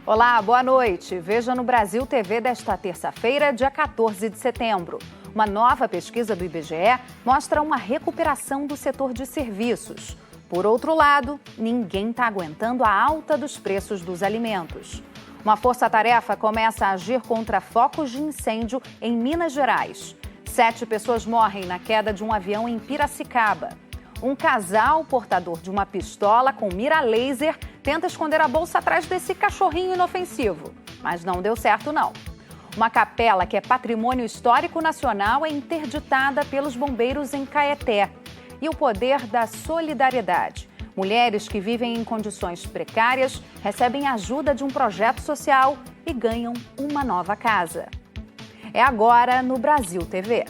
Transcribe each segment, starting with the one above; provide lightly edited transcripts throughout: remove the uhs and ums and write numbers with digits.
Olá, boa noite. Veja no Brasil TV desta terça-feira, dia 14 de setembro. Uma nova pesquisa do IBGE mostra uma recuperação do setor de serviços. Por outro lado, ninguém está aguentando a alta dos preços dos alimentos. Uma força-tarefa começa a agir contra focos de incêndio em Minas Gerais. 7 pessoas morrem na queda de um avião em Piracicaba. Um casal portador de uma pistola com mira laser tenta esconder a bolsa atrás desse cachorrinho inofensivo. Mas não deu certo, não. Uma capela que é patrimônio histórico nacional é interditada pelos bombeiros em Caeté. E o poder da solidariedade. Mulheres que vivem em condições precárias recebem ajuda de um projeto social e ganham uma nova casa. É agora no Brasil TV.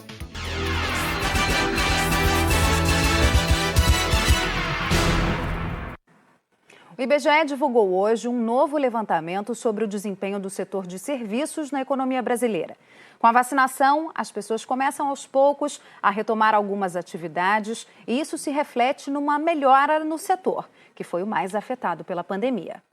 O IBGE divulgou hoje um novo levantamento sobre o desempenho do setor de serviços na economia brasileira. Com a vacinação, as pessoas começam aos poucos a retomar algumas atividades e isso se reflete numa melhora no setor, que foi o mais afetado pela pandemia.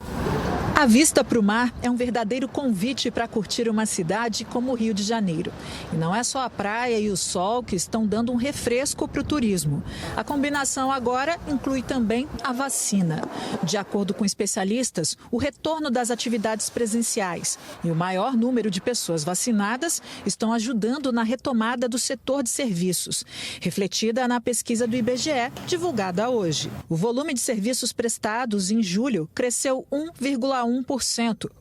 A vista para o mar é um verdadeiro convite para curtir uma cidade como o Rio de Janeiro. E não é só a praia e o sol que estão dando um refresco para o turismo. A combinação agora inclui também a vacina. De acordo com especialistas, o retorno das atividades presenciais e o maior número de pessoas vacinadas estão ajudando na retomada do setor de serviços, refletida na pesquisa do IBGE, divulgada hoje. O volume de serviços prestados em julho cresceu 1,1%,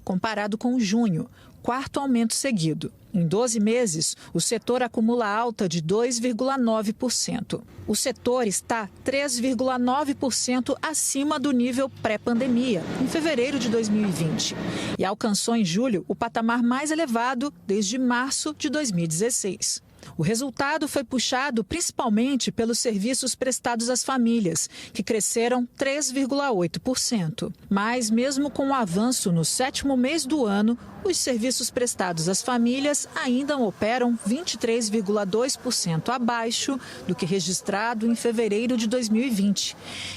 comparado com junho, quarto aumento seguido. Em 12 meses, o setor acumula alta de 2,9%. O setor está 3,9% acima do nível pré-pandemia, em fevereiro de 2020, e alcançou em julho o patamar mais elevado desde março de 2016. O resultado foi puxado principalmente pelos serviços prestados às famílias, que cresceram 3,8%. Mas, mesmo com o avanço no 7º mês do ano, os serviços prestados às famílias ainda operam 23,2% abaixo do que registrado em fevereiro de 2020.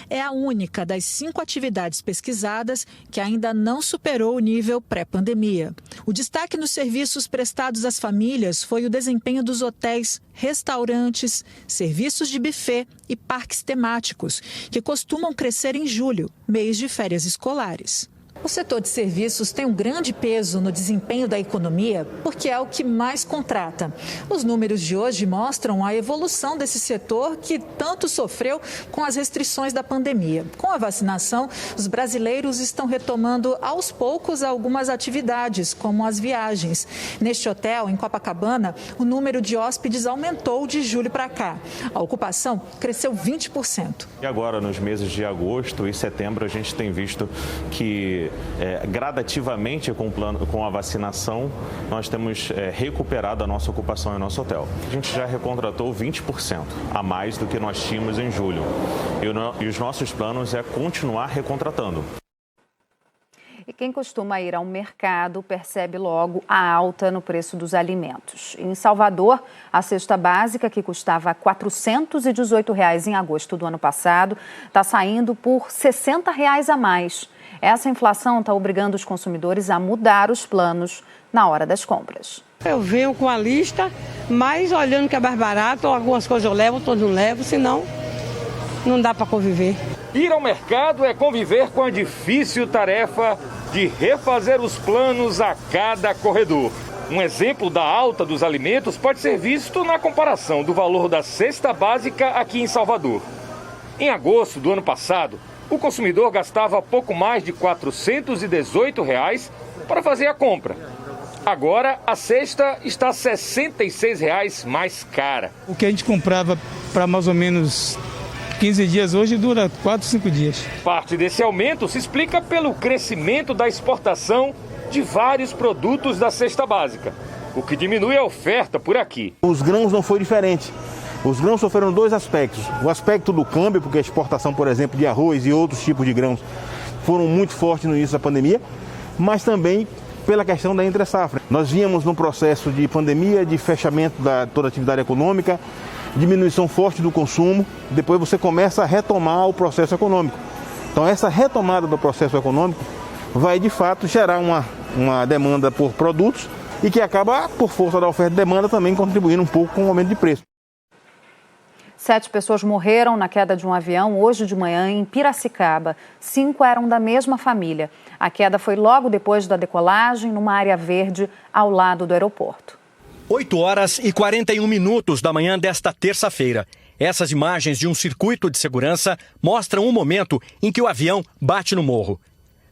É a única das 5 atividades pesquisadas que ainda não superou o nível pré-pandemia. O destaque nos serviços prestados às famílias foi o desempenho dos hotéis, restaurantes, serviços de buffet e parques temáticos, que costumam crescer em julho, mês de férias escolares. O setor de serviços tem um grande peso no desempenho da economia porque é o que mais contrata. Os números de hoje mostram a evolução desse setor que tanto sofreu com as restrições da pandemia. Com a vacinação, os brasileiros estão retomando aos poucos algumas atividades, como as viagens. Neste hotel, em Copacabana, o número de hóspedes aumentou de julho para cá. A ocupação cresceu 20%. E agora, nos meses de agosto e setembro, a gente tem visto que gradativamente com a vacinação, nós temos recuperado a nossa ocupação em nosso hotel. A gente já recontratou 20% a mais do que nós tínhamos em julho. E os nossos planos é continuar recontratando. E quem costuma ir ao mercado percebe logo a alta no preço dos alimentos. Em Salvador, a cesta básica, que custava R$ 418 em agosto do ano passado, está saindo por R$ 60 a mais. Essa inflação está obrigando os consumidores a mudar os planos na hora das compras. Eu venho com a lista, mas olhando que é mais barato, algumas coisas eu levo, outras não levo, senão não dá para conviver. Ir ao mercado é conviver com a difícil tarefa de refazer os planos a cada corredor. Um exemplo da alta dos alimentos pode ser visto na comparação do valor da cesta básica aqui em Salvador. Em agosto do ano passado, o consumidor gastava pouco mais de R$ 418 para fazer a compra. Agora, a cesta está R$ 66 mais cara. O que a gente comprava para mais ou menos 15 dias, hoje dura 4, 5 dias. Parte desse aumento se explica pelo crescimento da exportação de vários produtos da cesta básica, o que diminui a oferta por aqui. Os grãos não foi diferente. Os grãos sofreram 2 aspectos. O aspecto do câmbio, porque a exportação, por exemplo, de arroz e outros tipos de grãos foram muito fortes no início da pandemia, mas também pela questão da entre-safra. Nós vínhamos num processo de pandemia, de fechamento da toda a atividade econômica, diminuição forte do consumo, depois você começa a retomar o processo econômico. Então essa retomada do processo econômico vai de fato gerar uma demanda por produtos e que acaba, por força da oferta e demanda, também contribuindo um pouco com o aumento de preço. 7 pessoas morreram na queda de um avião hoje de manhã em Piracicaba. 5 eram da mesma família. A queda foi logo depois da decolagem numa área verde ao lado do aeroporto. 8h41 da manhã desta terça-feira. Essas imagens de um circuito de segurança mostram o momento em que o avião bate no morro.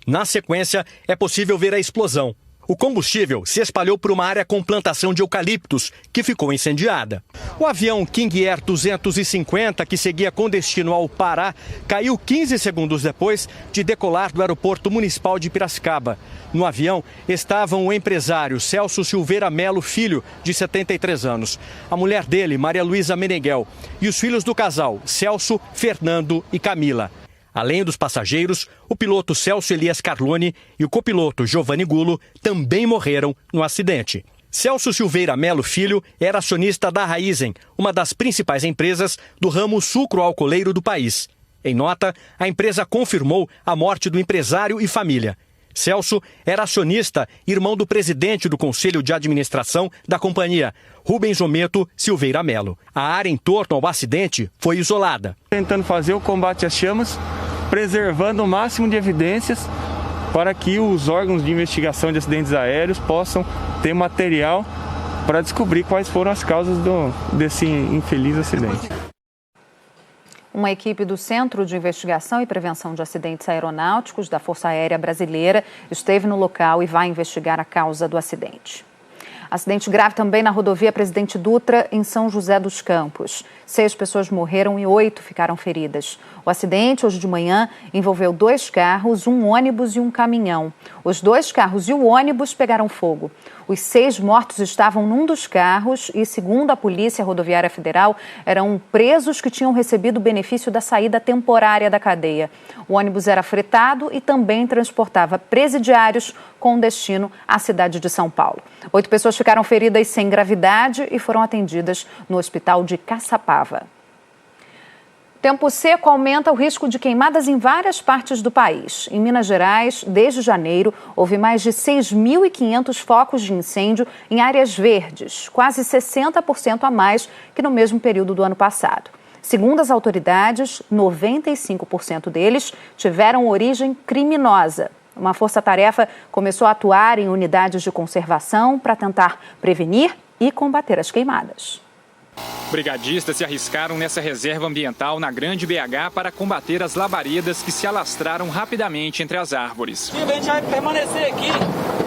Na sequência, é possível ver a explosão. O combustível se espalhou por uma área com plantação de eucaliptos, que ficou incendiada. O avião King Air 250, que seguia com destino ao Pará, caiu 15 segundos depois de decolar do aeroporto municipal de Piracicaba. No avião estavam o empresário Celso Silveira Melo Filho, de 73 anos, a mulher dele, Maria Luísa Meneghel, e os filhos do casal, Celso, Fernando e Camila. Além dos passageiros, o piloto Celso Elias Carlone e o copiloto Giovanni Gulo também morreram no acidente. Celso Silveira Melo Filho era acionista da Raízen, uma das principais empresas do ramo sucro-alcooleiro do país. Em nota, a empresa confirmou a morte do empresário e família. Celso era acionista, irmão do presidente do Conselho de Administração da companhia, Rubens Ometo Silveira Melo. A área em torno ao acidente foi isolada. Tentando fazer o combate às chamas, preservando o máximo de evidências para que os órgãos de investigação de acidentes aéreos possam ter material para descobrir quais foram as causas desse infeliz acidente. Uma equipe do Centro de Investigação e Prevenção de Acidentes Aeronáuticos da Força Aérea Brasileira esteve no local e vai investigar a causa do acidente. Acidente grave também na rodovia Presidente Dutra, em São José dos Campos. 6 pessoas morreram e 8 ficaram feridas. O acidente, hoje de manhã, envolveu 2 carros, um ônibus e um caminhão. Os 2 carros e o ônibus pegaram fogo. Os 6 mortos estavam num dos carros e, segundo a Polícia Rodoviária Federal, eram presos que tinham recebido o benefício da saída temporária da cadeia. O ônibus era fretado e também transportava presidiários com destino à cidade de São Paulo. 8 pessoas ficaram feridas sem gravidade e foram atendidas no hospital de Caçapava. Tempo seco aumenta o risco de queimadas em várias partes do país. Em Minas Gerais, desde janeiro, houve mais de 6.500 focos de incêndio em áreas verdes, quase 60% a mais que no mesmo período do ano passado. Segundo as autoridades, 95% deles tiveram origem criminosa. Uma força-tarefa começou a atuar em unidades de conservação para tentar prevenir e combater as queimadas. Brigadistas se arriscaram nessa reserva ambiental na Grande BH para combater as labaredas que se alastraram rapidamente entre as árvores. A gente vai permanecer aqui,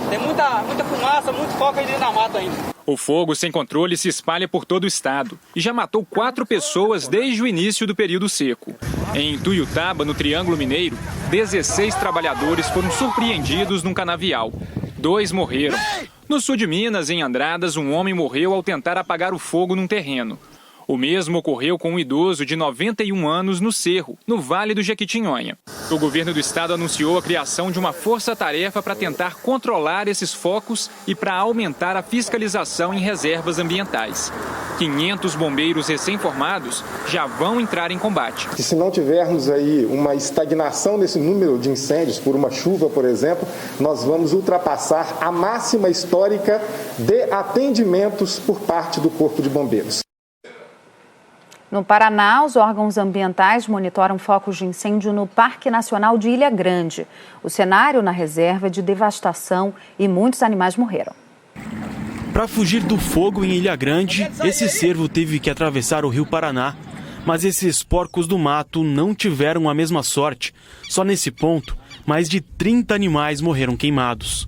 tem muita fumaça, muito foco aí dentro da mata ainda. O fogo sem controle se espalha por todo o estado e já matou 4 pessoas desde o início do período seco. Em Tuiutaba, no Triângulo Mineiro, 16 trabalhadores foram surpreendidos num canavial. 2 morreram. No sul de Minas, em Andradas, um homem morreu ao tentar apagar o fogo num terreno. O mesmo ocorreu com um idoso de 91 anos no Cerro, no Vale do Jequitinhonha. O governo do estado anunciou a criação de uma força-tarefa para tentar controlar esses focos e para aumentar a fiscalização em reservas ambientais. 500 bombeiros recém-formados já vão entrar em combate. E se não tivermos aí uma estagnação nesse número de incêndios por uma chuva, por exemplo, nós vamos ultrapassar a máxima histórica de atendimentos por parte do Corpo de Bombeiros. No Paraná, os órgãos ambientais monitoram focos de incêndio no Parque Nacional de Ilha Grande. O cenário na reserva é de devastação e muitos animais morreram. Para fugir do fogo em Ilha Grande, esse cervo teve que atravessar o rio Paraná. Mas esses porcos do mato não tiveram a mesma sorte. Só nesse ponto, mais de 30 animais morreram queimados.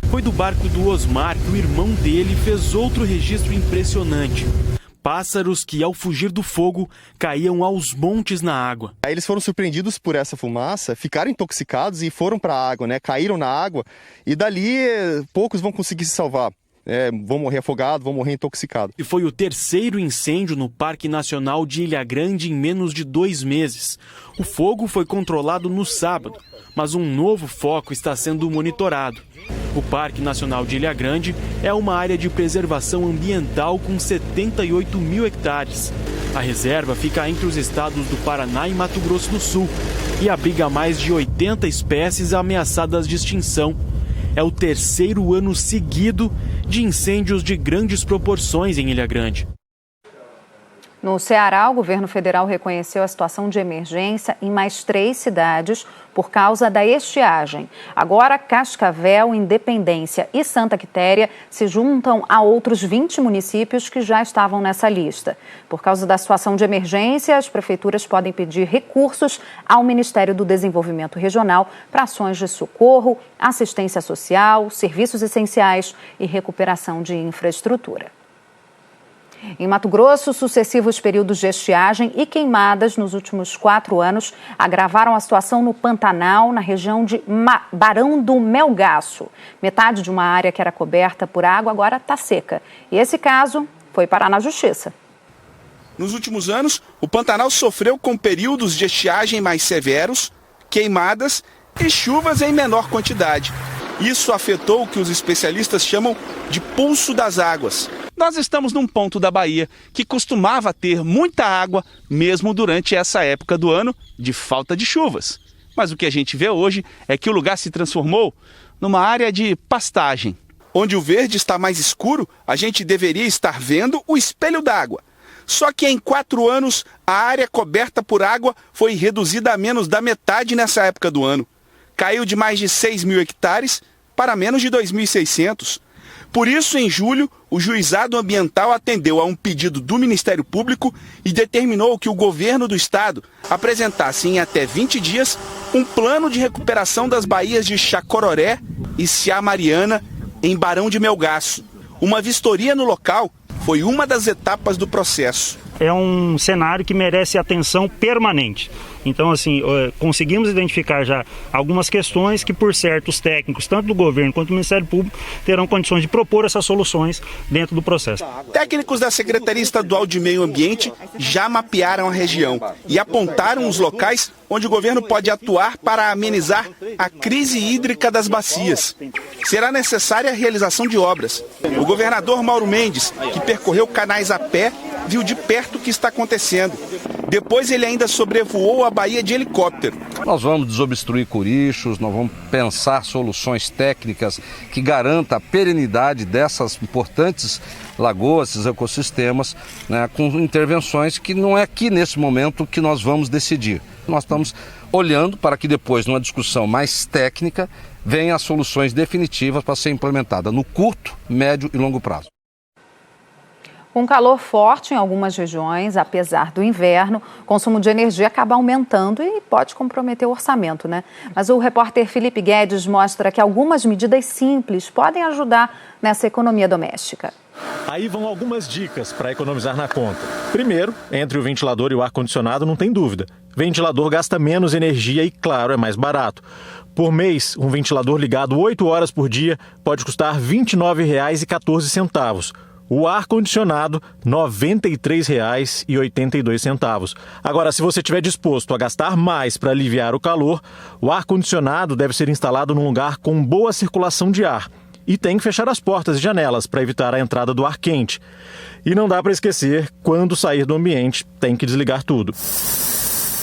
Foi do barco do Osmar que o irmão dele fez outro registro impressionante. Pássaros que, ao fugir do fogo, caíam aos montes na água. Aí eles foram surpreendidos por essa fumaça, ficaram intoxicados e foram para a água, caíram na água e dali poucos vão conseguir se salvar. Vão morrer afogados, vão morrer intoxicados. E foi o terceiro incêndio no Parque Nacional de Ilha Grande em menos de 2 meses. O fogo foi controlado no sábado, mas um novo foco está sendo monitorado. O Parque Nacional de Ilha Grande é uma área de preservação ambiental com 78 mil hectares. A reserva fica entre os estados do Paraná e Mato Grosso do Sul e abriga mais de 80 espécies ameaçadas de extinção. É o terceiro ano seguido de incêndios de grandes proporções em Ilha Grande. No Ceará, o governo federal reconheceu a situação de emergência em mais 3 cidades por causa da estiagem. Agora, Cascavel, Independência e Santa Quitéria se juntam a outros 20 municípios que já estavam nessa lista. Por causa da situação de emergência, as prefeituras podem pedir recursos ao Ministério do Desenvolvimento Regional para ações de socorro, assistência social, serviços essenciais e recuperação de infraestrutura. Em Mato Grosso, sucessivos períodos de estiagem e queimadas nos últimos 4 anos agravaram a situação no Pantanal, na região de Barão do Melgaço. Metade de uma área que era coberta por água agora está seca. E esse caso foi parar na Justiça. Nos últimos anos, o Pantanal sofreu com períodos de estiagem mais severos, queimadas e chuvas em menor quantidade. Isso afetou o que os especialistas chamam de pulso das águas. Nós estamos num ponto da Bahia que costumava ter muita água, mesmo durante essa época do ano de falta de chuvas. Mas o que a gente vê hoje é que o lugar se transformou numa área de pastagem. Onde o verde está mais escuro, a gente deveria estar vendo o espelho d'água. Só que em 4 anos, a área coberta por água foi reduzida a menos da metade nessa época do ano. Caiu de mais de 6 mil hectares para menos de 2.600. Por isso, em julho, o Juizado Ambiental atendeu a um pedido do Ministério Público e determinou que o governo do estado apresentasse em até 20 dias um plano de recuperação das baías de Chacororé e Ciá Mariana, em Barão de Melgaço. Uma vistoria no local foi uma das etapas do processo. É um cenário que merece atenção permanente. Então, assim, conseguimos identificar já algumas questões que, por certos técnicos, tanto do governo quanto do Ministério Público, terão condições de propor essas soluções dentro do processo. Técnicos da Secretaria Estadual de Meio Ambiente já mapearam a região e apontaram os locais onde o governo pode atuar para amenizar a crise hídrica das bacias. Será necessária a realização de obras. O governador Mauro Mendes, que percorreu canais a pé, viu de perto o que está acontecendo. Depois ele ainda sobrevoou a Bahia de helicóptero. Nós vamos desobstruir corichos, nós vamos pensar soluções técnicas que garantam a perenidade dessas importantes lagoas, esses ecossistemas, né, com intervenções que não é aqui nesse momento que nós vamos decidir. Nós estamos olhando para que depois, numa discussão mais técnica, venham as soluções definitivas para ser implementada no curto, médio e longo prazo. Com calor forte em algumas regiões, apesar do inverno, o consumo de energia acaba aumentando e pode comprometer o orçamento, né? Mas o repórter Felipe Guedes mostra que algumas medidas simples podem ajudar nessa economia doméstica. Aí vão algumas dicas para economizar na conta. Primeiro, entre o ventilador e o ar-condicionado não tem dúvida. Ventilador gasta menos energia e, claro, é mais barato. Por mês, um ventilador ligado 8 horas por dia pode custar R$ 29,14. O ar-condicionado, R$ 93,82. Agora, se você estiver disposto a gastar mais para aliviar o calor, o ar-condicionado deve ser instalado num lugar com boa circulação de ar. E tem que fechar as portas e janelas para evitar a entrada do ar quente. E não dá para esquecer, quando sair do ambiente, tem que desligar tudo.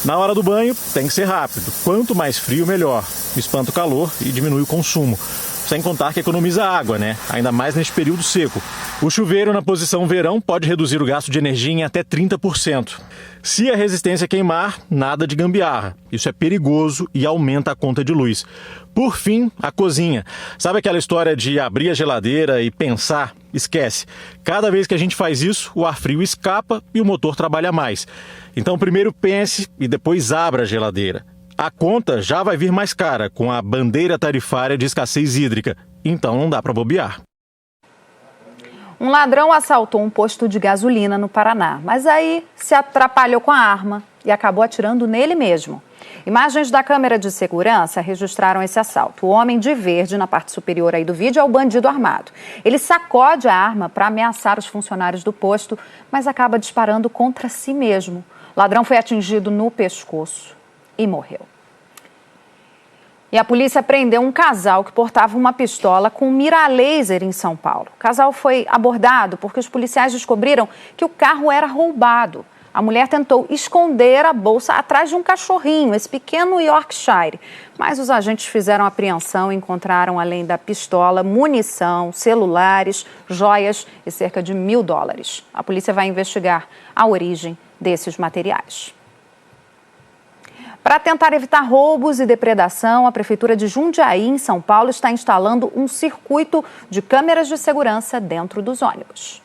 Na hora do banho, tem que ser rápido. Quanto mais frio, melhor. Espanta o calor e diminui o consumo. Sem contar que economiza água, né? Ainda mais neste período seco. O chuveiro na posição verão pode reduzir o gasto de energia em até 30%. Se a resistência queimar, nada de gambiarra. Isso é perigoso e aumenta a conta de luz. Por fim, a cozinha. Sabe aquela história de abrir a geladeira e pensar? Esquece. Cada vez que a gente faz isso, o ar frio escapa e o motor trabalha mais. Então primeiro pense e depois abra a geladeira. A conta já vai vir mais cara com a bandeira tarifária de escassez hídrica, então não dá para bobear. Um ladrão assaltou um posto de gasolina no Paraná, mas aí se atrapalhou com a arma e acabou atirando nele mesmo. Imagens da câmera de segurança registraram esse assalto. O homem de verde na parte superior aí do vídeo é o bandido armado. Ele sacode a arma para ameaçar os funcionários do posto, mas acaba disparando contra si mesmo. O ladrão foi atingido no pescoço e morreu. E a polícia prendeu um casal que portava uma pistola com mira laser em São Paulo. O casal foi abordado porque os policiais descobriram que o carro era roubado. A mulher tentou esconder a bolsa atrás de um cachorrinho, esse pequeno Yorkshire. Mas os agentes fizeram apreensão e encontraram, além da pistola, munição, celulares, joias e cerca de $1.000. A polícia vai investigar a origem desses materiais. Para tentar evitar roubos e depredação, a Prefeitura de Jundiaí, em São Paulo, está instalando um circuito de câmeras de segurança dentro dos ônibus.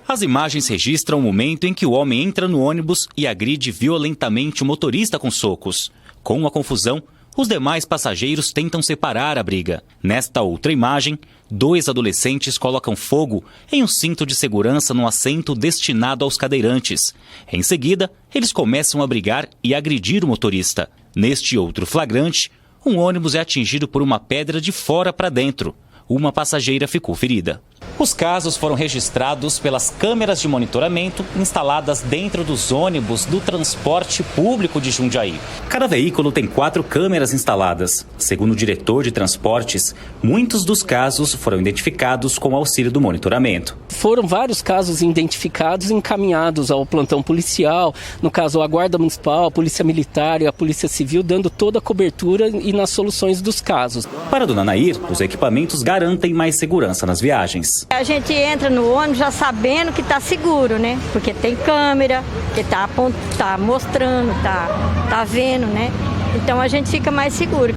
As imagens registram o momento em que o homem entra no ônibus e agride violentamente o motorista com socos. Com a confusão, os demais passageiros tentam separar a briga. Nesta outra imagem, 2 adolescentes colocam fogo em um cinto de segurança no assento destinado aos cadeirantes. Em seguida, eles começam a brigar e agredir o motorista. Neste outro flagrante, um ônibus é atingido por uma pedra de fora para dentro. Uma passageira ficou ferida. Os casos foram registrados pelas câmeras de monitoramento instaladas dentro dos ônibus do transporte público de Jundiaí. Cada veículo tem 4 câmeras instaladas. Segundo o diretor de transportes, muitos dos casos foram identificados com o auxílio do monitoramento. Foram vários casos identificados e encaminhados ao plantão policial, no caso a Guarda Municipal, a Polícia Militar e a Polícia Civil, dando toda a cobertura e nas soluções dos casos. Para a dona Nair, os equipamentos garantem mais segurança nas viagens. A gente entra no ônibus já sabendo que está seguro, né? Porque tem câmera, que está mostrando, tá vendo, né? Então a gente fica mais seguro.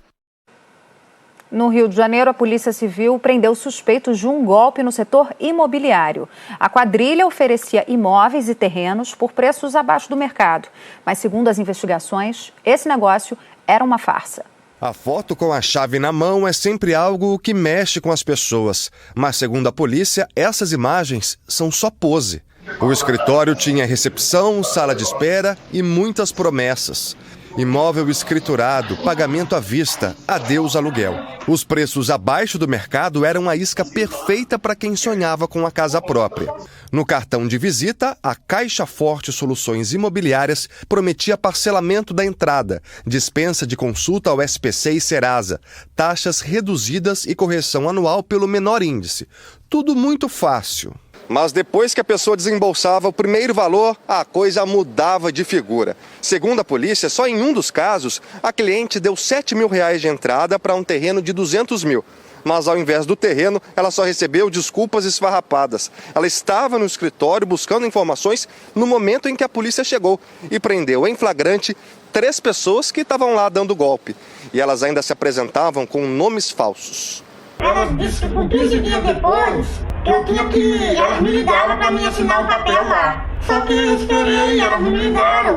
No Rio de Janeiro, a Polícia Civil prendeu suspeitos de um golpe no setor imobiliário. A quadrilha oferecia imóveis e terrenos por preços abaixo do mercado. Mas, segundo as investigações, esse negócio era uma farsa. A foto com a chave na mão é sempre algo que mexe com as pessoas. Mas, segundo a polícia, essas imagens são só pose. O escritório tinha recepção, sala de espera e muitas promessas. Imóvel escriturado, pagamento à vista, adeus aluguel. Os preços abaixo do mercado eram a isca perfeita para quem sonhava com a casa própria. No cartão de visita, a Caixa Forte Soluções Imobiliárias prometia parcelamento da entrada, dispensa de consulta ao SPC e Serasa, taxas reduzidas e correção anual pelo menor índice. Tudo muito fácil. Mas depois que a pessoa desembolsava o primeiro valor, a coisa mudava de figura. Segundo a polícia, só em um dos casos, a cliente deu R$7 mil de entrada para um terreno de 200 mil. Mas ao invés do terreno, ela só recebeu desculpas esfarrapadas. Ela estava no escritório buscando informações no momento em que a polícia chegou e prendeu em flagrante 3 pessoas que estavam lá dando golpe. E elas ainda se apresentavam com nomes falsos. Elas disseram que com 15 dias depois, elas me ligaram para mim assinar o papel lá. Só que eu esperei, elas me ligaram,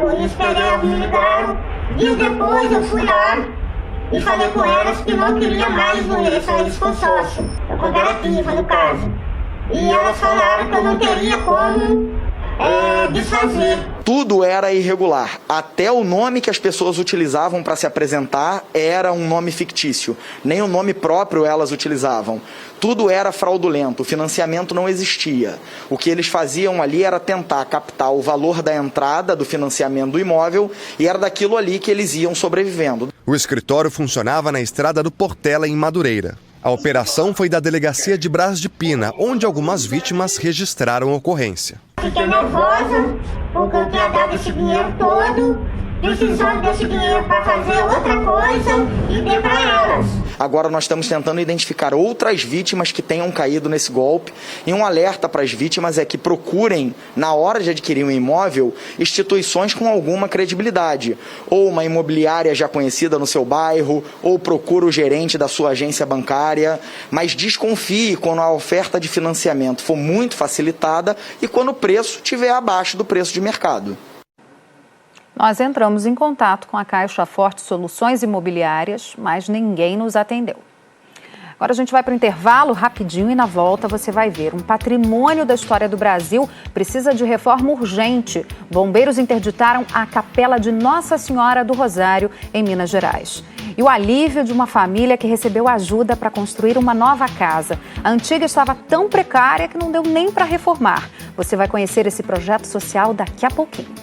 Dias depois eu fui lá e falei com elas que não queria mais esse consórcio, a cooperativa no caso. E elas falaram que eu não teria como desfazer. Tudo era irregular. Até o nome que as pessoas utilizavam para se apresentar era um nome fictício. Nem o nome próprio elas utilizavam. Tudo era fraudulento. O financiamento não existia. O que eles faziam ali era tentar captar o valor da entrada do financiamento do imóvel e era daquilo ali que eles iam sobrevivendo. O escritório funcionava na estrada do Portela, em Madureira. A operação foi da delegacia de Brás de Pina, onde algumas vítimas registraram a ocorrência. Fiquei nervosa porque eu tinha dado esse dinheiro todo, precisando desse dinheiro para fazer outra coisa e dei para elas. Agora nós estamos tentando identificar outras vítimas que tenham caído nesse golpe e um alerta para as vítimas é que procurem, na hora de adquirir um imóvel, instituições com alguma credibilidade. Ou uma imobiliária já conhecida no seu bairro, ou procura o gerente da sua agência bancária, mas desconfie quando a oferta de financiamento for muito facilitada e quando o preço estiver abaixo do preço de mercado. Nós entramos em contato com a Caixa Forte Soluções Imobiliárias, mas ninguém nos atendeu. Agora a gente vai para o intervalo rapidinho e na volta você vai ver. Um patrimônio da história do Brasil precisa de reforma urgente. Bombeiros interditaram a Capela de Nossa Senhora do Rosário, em Minas Gerais. E o alívio de uma família que recebeu ajuda para construir uma nova casa. A antiga estava tão precária que não deu nem para reformar. Você vai conhecer esse projeto social daqui a pouquinho.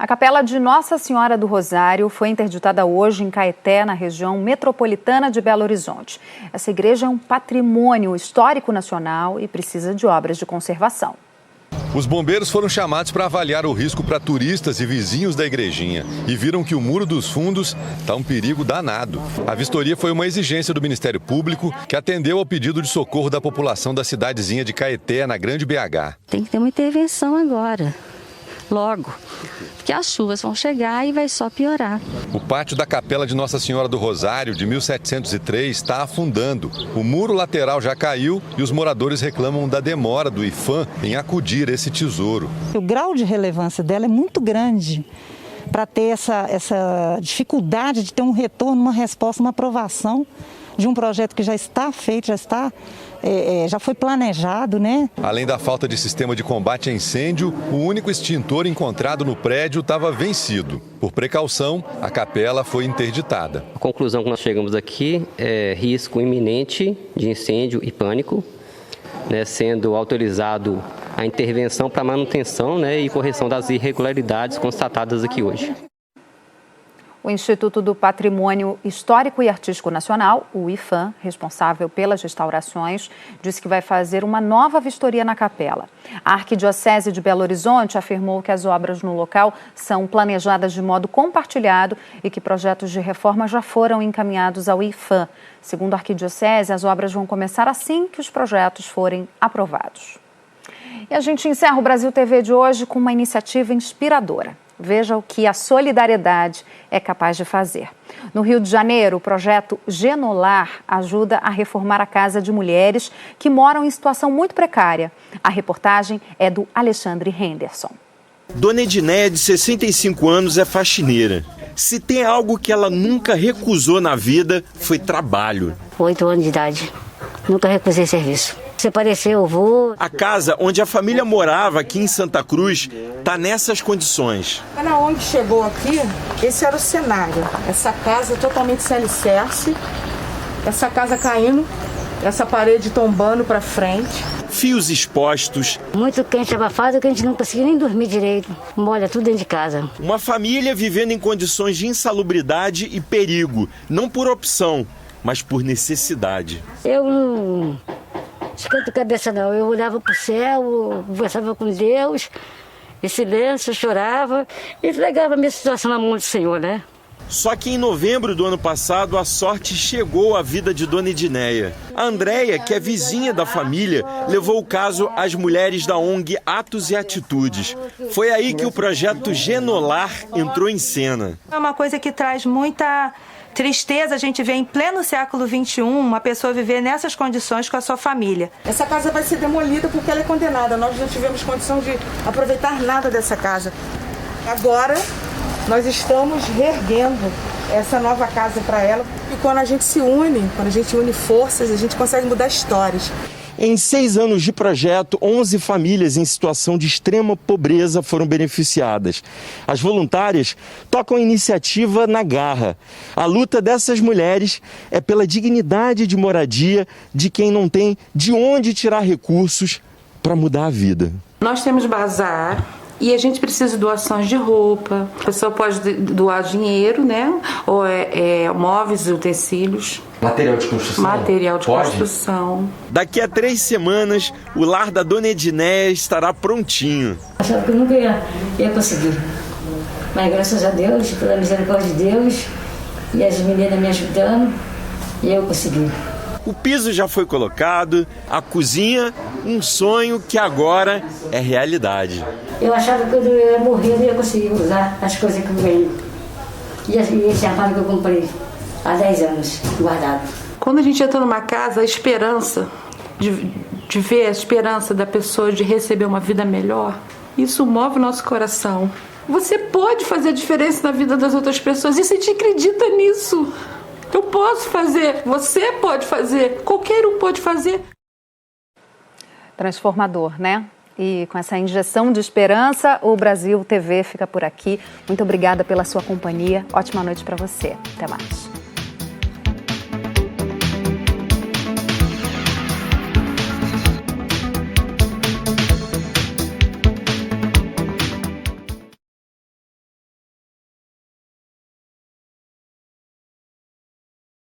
A Capela de Nossa Senhora do Rosário foi interditada hoje em Caeté, na região metropolitana de Belo Horizonte. Essa igreja é um patrimônio histórico nacional e precisa de obras de conservação. Os bombeiros foram chamados para avaliar o risco para turistas e vizinhos da igrejinha e viram que o Muro dos Fundos está um perigo danado. A vistoria foi uma exigência do Ministério Público, que atendeu ao pedido de socorro da população da cidadezinha de Caeté, na Grande BH. Tem que ter uma intervenção agora, logo, porque as chuvas vão chegar e vai só piorar. O pátio da Capela de Nossa Senhora do Rosário, de 1703, está afundando. O muro lateral já caiu e os moradores reclamam da demora do IPHAN em acudir esse tesouro. O grau de relevância dela é muito grande para ter essa dificuldade de ter um retorno, uma resposta, uma aprovação de um projeto que já está feito, já foi planejado, né? Além da falta de sistema de combate a incêndio, o único extintor encontrado no prédio estava vencido. Por precaução, a capela foi interditada. A conclusão que nós chegamos aqui é risco iminente de incêndio e pânico, né, sendo autorizado a intervenção para manutenção, né, e correção das irregularidades constatadas aqui hoje. O Instituto do Patrimônio Histórico e Artístico Nacional, o IPHAN, responsável pelas restaurações, disse que vai fazer uma nova vistoria na capela. A Arquidiocese de Belo Horizonte afirmou que as obras no local são planejadas de modo compartilhado e que projetos de reforma já foram encaminhados ao IPHAN. Segundo a Arquidiocese, as obras vão começar assim que os projetos forem aprovados. E a gente encerra o Brasil TV de hoje com uma iniciativa inspiradora. Veja o que a solidariedade é capaz de fazer. No Rio de Janeiro, o projeto Genolar ajuda a reformar a casa de mulheres que moram em situação muito precária. A reportagem é do Alexandre Henderson. Dona Edneia, de 65 anos, é faxineira. Se tem algo que ela nunca recusou na vida, foi trabalho. 8 anos de idade. Nunca recusei serviço. Se aparecer, eu vou. A casa onde a família morava aqui em Santa Cruz está nessas condições. Quando a ONG chegou aqui, esse era o cenário. Essa casa totalmente sem alicerce, essa casa caindo, essa parede tombando para frente. Fios expostos. Muito quente, abafado, que a gente não conseguia nem dormir direito. Molha tudo dentro de casa. Uma família vivendo em condições de insalubridade e perigo, não por opção, mas por necessidade. Eu não esquento a cabeça não, eu olhava para o céu, conversava com Deus, em silêncio, chorava e entregava a minha situação na mão do Senhor, né? Só que em novembro do ano passado, a sorte chegou à vida de Dona Edneia. A Andréia, que é vizinha da família, levou o caso às mulheres da ONG Atos e Atitudes. Foi aí que o projeto Genolar entrou em cena. É uma coisa que traz muita tristeza a gente ver em pleno século XXI uma pessoa viver nessas condições com a sua família. Essa casa vai ser demolida porque ela é condenada. Nós não tivemos condição de aproveitar nada dessa casa. Agora nós estamos reerguendo essa nova casa para ela. E quando a gente se une, quando a gente une forças, a gente consegue mudar histórias. Em 6 anos de projeto, 11 famílias em situação de extrema pobreza foram beneficiadas. As voluntárias tocam a iniciativa na garra. A luta dessas mulheres é pela dignidade de moradia de quem não tem de onde tirar recursos para mudar a vida. Nós temos bazar. E a gente precisa de doações de roupa. A pessoa pode doar dinheiro, né? Ou móveis e utensílios. Material de construção? Material de construção. Daqui a 3 semanas, o lar da Dona Edneia estará prontinho. Achava que eu nunca ia conseguir. Mas graças a Deus, pela misericórdia de Deus, e as meninas me ajudando, e eu consegui. O piso já foi colocado, a cozinha, um sonho que agora é realidade. Eu achava que quando eu ia morrer, eu não ia conseguir usar as coisas que eu ganhei. E esse armário que eu comprei há 10 anos, guardado. Quando a gente entra numa casa, a esperança de ver a esperança da pessoa de receber uma vida melhor, isso move o nosso coração. Você pode fazer a diferença na vida das outras pessoas e se te acredita nisso. Eu posso fazer, você pode fazer, qualquer um pode fazer. Transformador, né? E com essa injeção de esperança, o Brasil TV fica por aqui. Muito obrigada pela sua companhia. Ótima noite para você. Até mais.